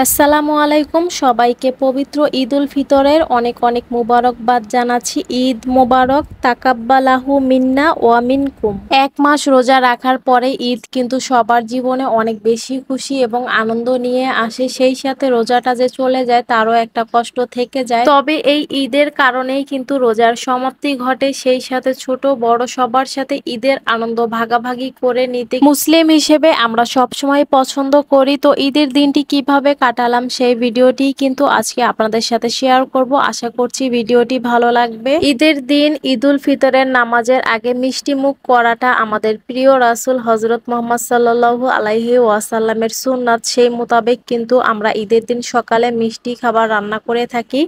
আসসালামু আলাইকুম সবাইকে পবিত্র ঈদ উল ফিতরের অনেক অনেক মুবারকবাদ জানাচ্ছি। ঈদ মোবারক, তাকাব্বালাহু মিন্না ওয়া মিনকুম। এক মাস রোজা রাখার পরে ঈদ কিন্তু সবার জীবনে অনেক বেশি খুশি এবং আনন্দ নিয়ে আসে। সেই সাথে রোজাটা যে চলে যায় তারও একটা কষ্ট থেকে যায়। তবে এই ঈদের কারণেই কিন্তু রোজার সমাপ্তি ঘটে। সেই সাথে ছোট বড় সবার সাথে ঈদের আনন্দ ভাগাভাগি করে নিতে মুসলিম হিসেবে আমরা সবসময় পছন্দ করি। তো ঈদের দিনটি কিভাবে কাটালাম সেই ভিডিওটি কিন্তু আজকে আপনাদের সাথে শেয়ার করব। আশা করছি ভিডিওটি ভালো লাগবে। ঈদের দিন ঈদ উল ফিতরের নামাজের আগে মিষ্টি মুখ করাটা আমাদের প্রিয় রাসূল হযরত মুহাম্মদ সাল্লাল্লাহু আলাইহি ওয়াসাল্লামের সুন্নাত। সেই মোতাবেক কিন্তু আমরা ঈদের দিন সকালে মিষ্টি খাবার রান্না করে থাকি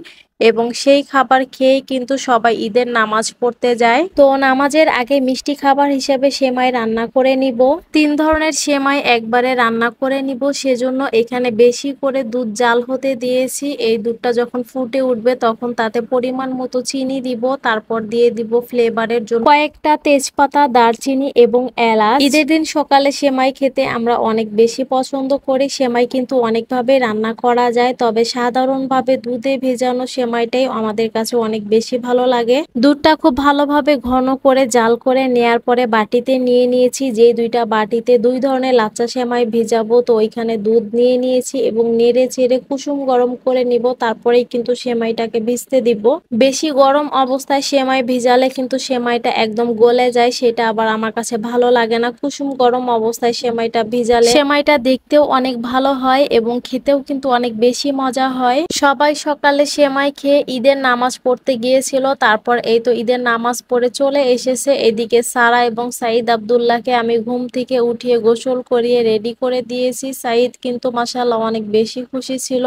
এবং সেই খাবার খেয়েই কিন্তু সবাই ঈদের নামাজ পড়তে যায়। তো নামাজের আগে মিষ্টি খাবার হিসেবে সেমাই রান্না করে নিব। 3 ধরনের সেমাই একবারে রান্না করে নিব, সেজন্য এখানে বেশি করে দুধ জাল হতে দিয়েছি। এই দুধটা যখন ফুটে উঠবে তখন তাতে পরিমাণ মতো চিনি দিব, তারপর দিয়ে দিব ফ্লেভারের জন্য কয়েকটা তেজপাতা, দারচিনি এবং এলাচ। ঈদের দিন সকালে সেমাই খেতে আমরা অনেক বেশি পছন্দ করি। সেমাই কিন্তু অনেকভাবে রান্না করা যায়, তবে সাধারণভাবে দুধে ভেজানো সেমাইটাই আমাদের কাছে অনেক বেশি ভালো লাগে। দুধটা খুব ভালোভাবে ঘন করে জাল করে নেয়ার পরে বাটিতে নিয়ে নিয়েছি। যে দুইটা বাটিতে 2 ধরনের লাচ্ছা সেমাই ভেজাবো, তো ওইখানে দুধ নিয়ে নিয়েছি এবং নেড়ে চেড়ে কুসুম গরম করে নিব। তারপরেই কিন্তু সেমাইটাকে ভিজতে দিব। বেশি গরম অবস্থায় সেমাই ভিজালে কিন্তু সেমাইটা একদম গলে যায়, সেটা আবার আমার কাছে ভালো লাগে না। কুসুম গরম অবস্থায় সেমাইটা ভিজালে সেমাইটা দেখতেও অনেক ভালো হয় এবং খেতেও কিন্তু অনেক বেশি মজা হয়। সবাই সকালে সেমাই খেয়ে ঈদের নামাজ পড়তে গিয়েছিল। তারপর এই তো ঈদের নামাজ পড়ে চলে এসেছে। এদিকে সারা এবং সাইদ আব্দুল্লাহকে আমি ঘুম থেকে উঠিয়ে গোসল করিয়ে রেডি করে দিয়েছি। সাইদ কিন্তু মাশাআল্লাহ অনেক বেশি খুশি ছিল,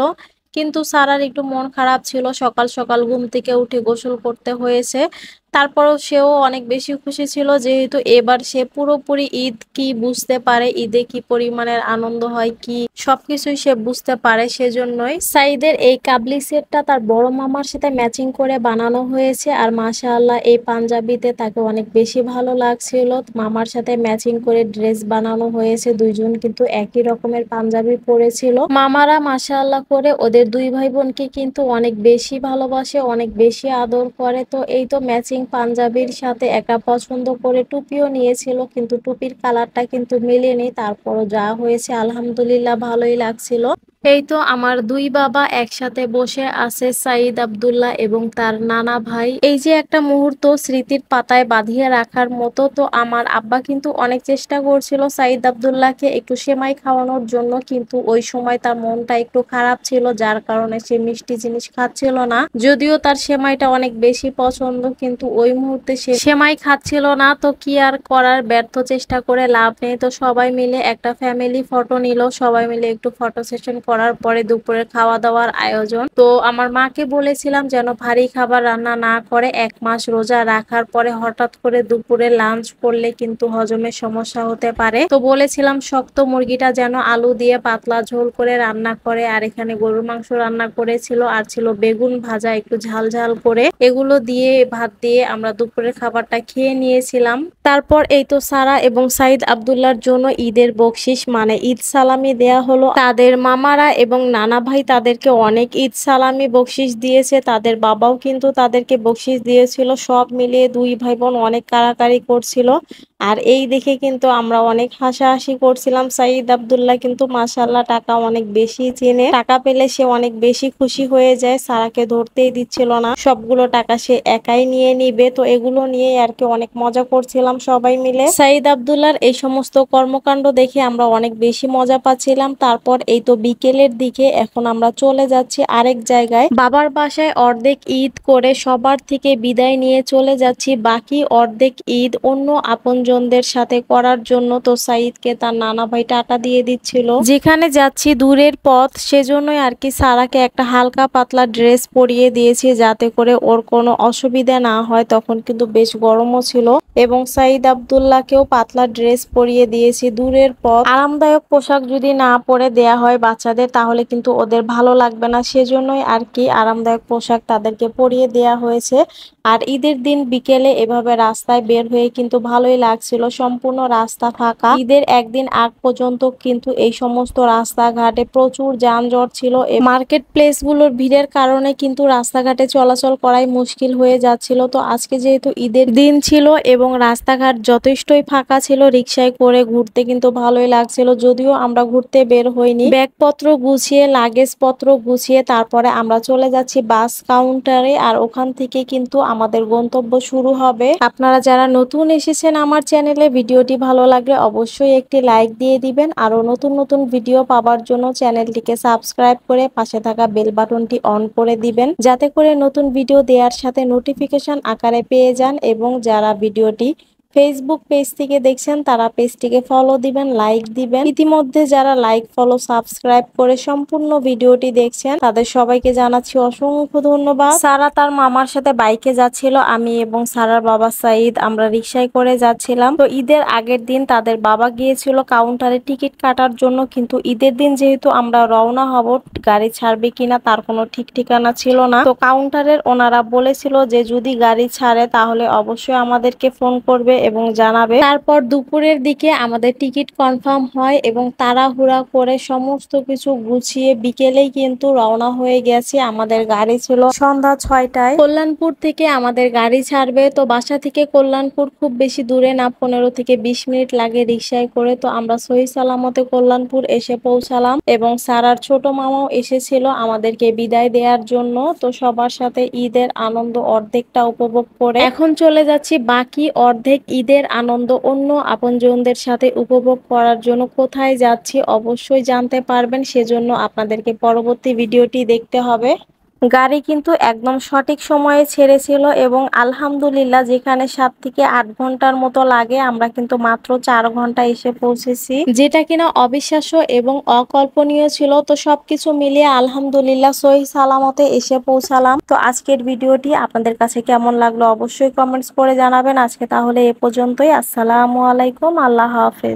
কিন্তু সারার একটু মন খারাপ ছিল। সকাল সকাল ঘুম থেকে উঠে গোসল করতে হয়েছে, তারপরও সেও অনেক বেশি খুশি ছিল, যেহেতু এবার সে পুরোপুরি ঈদ কি বুঝতে পারে, ঈদে কি পরিমাণের আনন্দ হয় কি সবকিছুই সে বুঝতে পারে। সেজন্যই সাইদের এই কাবলি সেটটা তার বড় মামার সাথে ম্যাচিং করে বানানো হয়েছে। আর মাশাআল্লাহ এই পাঞ্জাবিতে তাকে অনেক বেশি ভালো লাগছিল। মামার সাথে ম্যাচিং করে ড্রেস বানানো হয়েছে। দুইজন কিন্তু একই রকমের পাঞ্জাবি পরেছিল। মামারা মাশাআল্লাহ করে ওদের 2 ভাই বোনকে কিন্তু অনেক বেশি ভালোবাসে, অনেক বেশি আদর করে। তো এই তো ম্যাচিং পাঞ্জাবির সাথে একটা পছন্দ করে টুপিও নিয়েছিল, কিন্তু টুপির কালারটা কিন্তু মেলেনি। তারপরও যা হয়েছে আলহামদুলিল্লাহ ভালোই লাগছিল। এই তো আমার 2 বাবা একসাথে বসে আছে, সাইদ আব্দুল্লাহ এবং তার নানা ভাই। এই যে একটা মুহূর্ত স্মৃতির পাতায় বাঁধিয়ে রাখার মতো। তো আমার আব্বা কিন্তু অনেক চেষ্টা করছিল সাইদ আব্দুল্লাহকে একটু সেমাই খাওয়ানোর জন্য, কিন্তু ওই সময় তার মনটা একটু খারাপ ছিল, যার কারণে সে মিষ্টি জিনিস খাচ্ছিল না। যদিও তার সেমাইটা অনেক বেশি পছন্দ, কিন্তু ওই মুহূর্তে সে সেমাই খাচ্ছিল না। তো কি আর করার, ব্যর্থ চেষ্টা করে লাভ নেই। তো সবাই মিলে একটা ফ্যামিলি ফটো নিল, সবাই মিলে একটু ফটো সেশন করার পরে দুপুরের খাওয়া দাওয়ার আয়োজন। তো আমার মাকে বলেছিলাম যেন ভারী খাবার রান্না না করে, 1 মাস রোজা রাখার পরে হঠাৎ করে দুপুরে লাঞ্চ করলে কিন্তু হজমের সমস্যা হতে পারে। তো বলেছিলাম শক্ত মুরগিটা যেন আলু দিয়ে পাতলা ঝোল করে রান্না করে। আর এখানে গরুর মাংস রান্না করেছিল, আর ছিল বেগুন ভাজা একটু ঝাল ঝাল করে। এগুলো দিয়ে ভাত দিয়ে আমরা দুপুরের খাবারটা খেয়ে নিয়েছিলাম। তারপর এই তো সারা এবং সাইদ আব্দুল্লাহর জন্য ঈদের বকশিস মানে ঈদ সালামি দেয়া হলো। তাদের মামারা এবং নানা ভাই তাদেরকে অনেক ঈদ সালামি বকশিস দিয়েছে, তাদের বাবাও কিন্তু তাদেরকে বকশিস দিয়েছিল। সব মিলিয়ে 2 ভাই বোন অনেক কাড়াকাড়ি করছিল, আর এই দেখে কিন্তু আমরা অনেক হাসাহাসি করছিলাম। সাইদ আব্দুল্লাহ কিন্তু মাশাআল্লাহ টাকা অনেক বেশি চেনে, টাকা পেলে সে অনেক বেশি খুশি হয়ে যায়। সারাকে ধরতেই দিচ্ছিল না, সবগুলো টাকা সে একাই নিয়ে নিবে। তো এগুলো নিয়ে আর কি অনেক মজা করছিলাম সবাই মিলে। সাইদ আব্দুল্লাহর এই সমস্ত কর্মকাণ্ড দেখে আমরা অনেক বেশি মজা পাচ্ছিলাম। তারপর এই তো বিকেলের দিকে এখন আমরা চলে যাচ্ছি আরেক জায়গায়, বাবার বাসায় অর্ধেক ঈদ করে সবার থেকে বিদায় নিয়ে চলে যাচ্ছি বাকি অর্ধেক ঈদ অন্য আপনজনদের সাথে করার জন্য। তো সাইদকে তার নানা ভাই টাটা দিয়ে দিচ্ছিল। যেখানে যাচ্ছি দূরের পথ, সেজন্যই আর কি সারাকে একটা হালকা পাতলা ড্রেস পরিয়ে দিয়েছি, যাতে করে ওর কোনো অসুবিধা না হয়। তখন কিন্তু বেশ গরমও ছিল, এবং সাইদ আব্দুল্লাহকেও পাতলা ড্রেস পরিয়ে দিয়েছি। দূরের পথ আরামদায়ক পোশাক যদি না পরে দেয়া হয় বাচ্চাদের, তাহলে কিন্তু ওদের ভালো লাগবে না, সেজন্যই আর কি আরামদায়ক পোশাক তাদেরকে পরিয়ে দেয়া হয়েছে। আর ঈদের দিন বিকেলে এভাবে রাস্তায় বের হয়ে কিন্তু ভালোই লাগে। লাগছিল, সম্পূর্ণ রাস্তা ফাঁকা। ঈদের একদিন আগ পর্যন্ত কিন্তু এই সমস্ত রাস্তাঘাটে প্রচুর যানজট ছিল। মার্কেট প্লেস গুলোর ভিড়ের কারণে কিন্তু রাস্তাঘাটে চলাচল করাই মুশকিল হয়ে যাচ্ছিল। তো আজকে যেহেতু ঈদের দিন ছিল এবং রাস্তাঘাট যথেষ্টই ফাঁকা ছিল, রিক্সায় করে ঘুরতে কিন্তু ভালোই লাগছিল। যদিও আমরা ঘুরতে বের হইনি, ব্যাগপত্র গুছিয়ে লাগেজ পত্র গুছিয়ে তারপরে আমরা চলে যাচ্ছি বাস কাউন্টারে, আর ওখান থেকে কিন্তু আমাদের গন্তব্য শুরু হবে। আপনারা যারা নতুন এসেছেন আমার চ্যানেলে, ভিডিওটি ভালো লাগলে অবশ্যই একটি লাইক দিয়ে দিবেন। আরো নতুন নতুন ভিডিও পাওয়ার জন্য চ্যানেলটিকে সাবস্ক্রাইব করে পাশে থাকা বেল বাটনটি অন করে দিবেন, যাতে করে নতুন ভিডিও দেওয়ার সাথে নোটিফিকেশন আকারে পেয়ে যান। এবং যারা ভিডিওটি ফেসবুক পেজ থেকে দেখছেন তারা পেজটিকে ফলো দিবেন, লাইক দিবেন। ইতিমধ্যে যারা লাইক ফলো সাবস্ক্রাইব করে সম্পূর্ণ ভিডিওটি দেখছেন তাদের সবাইকে জানাচ্ছি অসংখ্য ধন্যবাদ। সারা তার মামার সাথে বাইকে যাচ্ছিল, আমি এবং সারার বাবা সাইদ আমরা রিক্সায় করে যাচ্ছিলাম। তো ঈদের আগের দিন তাদের বাবা গিয়েছিল কাউন্টারে টিকিট কাটার জন্য, কিন্তু ঈদের দিন যেহেতু আমরা রওনা হব, গাড়ি ছাড়বে কিনা তার কোনো ঠিক ঠিকানা ছিল না। তো কাউন্টারের ওনারা বলেছিল যে যদি গাড়ি ছাড়ে তাহলে অবশ্যই আমাদেরকে ফোন করবে এবং জানাবে। তারপর দুপুরের দিকে আমাদের টিকিট কনফার্ম হয় এবং তাড়াহুড়া করে সমস্ত কিছু গুছিয়ে বিকেলেই কিন্তু রওনা হয়ে গেছি। আমাদের গাড়ি ছিল সন্ধ্যা 6টায়। কল্যাণপুর থেকে আমাদের গাড়ি ছাড়বে। তো বাসা থেকে কল্যাণপুর খুব বেশি দূরে না, 15 থেকে 20 মিনিট লাগে রিক্সায় করে। তো আমরা সহি সালামতে কল্যাণপুর এসে পৌঁছালাম এবং সারার ছোট মামাও এসেছিল আমাদেরকে বিদায় দেওয়ার জন্য। তো সবার সাথে ঈদের আনন্দ অর্ধেকটা উপভোগ করে এখন চলে যাচ্ছি বাকি অর্ধেক ঈদের আনন্দ অন্য আপনজনদের সাথে উপভোগ করার জন্য। কোথায় যাচ্ছি অবশ্যই জানতে পারবেন, সেজন্য আপনাদেরকে পরবর্তী ভিডিওটি দেখতে হবে। গাড়ি কিন্তু একদম সঠিক সময়ে ছেড়েছিল এবং আলহামদুলিল্লাহ যেখানে 7 থেকে 8 ঘন্টার মতো লাগে, আমরা কিন্তু মাত্র 4 ঘন্টা এসে পৌঁছেছি, যেটা কিনা অবিশ্বাস্য এবং অকল্পনীয় ছিল। তো সবকিছু মিলিয়ে আলহামদুলিল্লাহ সহি সালামতে এসে পৌঁছালাম। তো আজকের ভিডিওটি আপনাদের কাছে কেমন লাগলো অবশ্যই কমেন্টস করে জানাবেন। আজকে তাহলে এ পর্যন্তই। আসসালামু আলাইকুম, আল্লাহ হাফেজ।